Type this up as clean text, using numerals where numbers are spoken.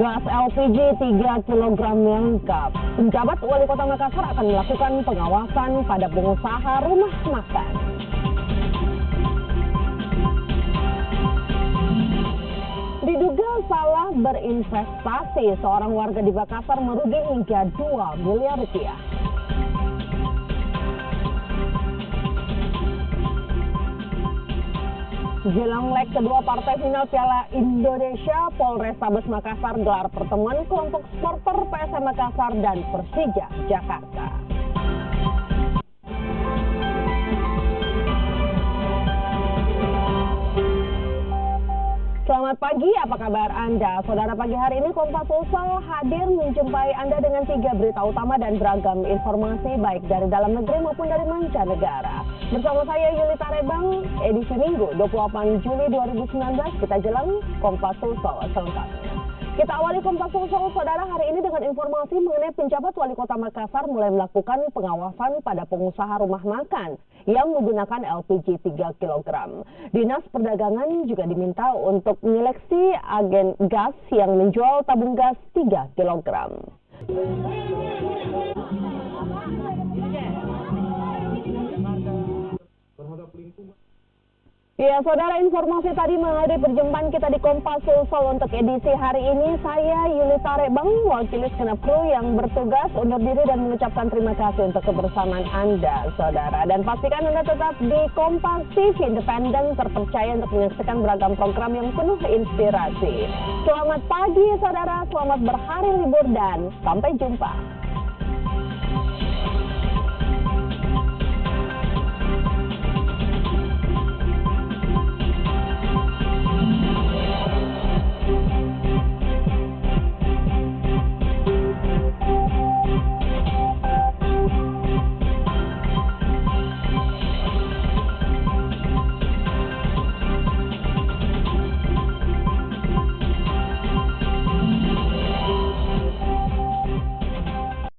Gas LPG 3 kg lengkap. Penjabat Wali Kota Makassar akan melakukan pengawasan pada pengusaha rumah makan. Diduga salah berinvestasi, seorang warga di Makassar merugi hingga 2 miliar rupiah. Jelang leg kedua partai final Piala Indonesia, Polrestabes Makassar gelar pertemuan kelompok supporter PSM Makassar dan Persija Jakarta. Selamat pagi, apa kabar Anda? Saudara, pagi hari ini Kompas Sosial hadir menjumpai Anda dengan 3 berita utama dan beragam informasi baik dari dalam negeri maupun dari mancanegara. Bersama saya Yulita Rebang, edisi Minggu 28 Juli 2019, kita jelang Kompas Sosial selengkapnya. Kita awali Kompas Sosial, saudara, hari ini dengan informasi mengenai penjabat Wali Kota Makassar mulai melakukan pengawasan pada pengusaha rumah makan yang menggunakan LPG 3 kg. Dinas Perdagangan juga diminta untuk menyeleksi agen gas yang menjual tabung gas 3 kg. Ya, saudara, informasi tadi mengakhiri perjumpaan kita di Kompas Sosial untuk edisi hari ini. Saya Yulita Rebang, wakil segenap kru yang bertugas undur diri dan mengucapkan terima kasih untuk kebersamaan Anda, saudara. Dan pastikan Anda tetap di Kompas TV, independen, terpercaya untuk menyaksikan beragam program yang penuh inspirasi. Selamat pagi, saudara. Selamat berhari libur dan sampai jumpa.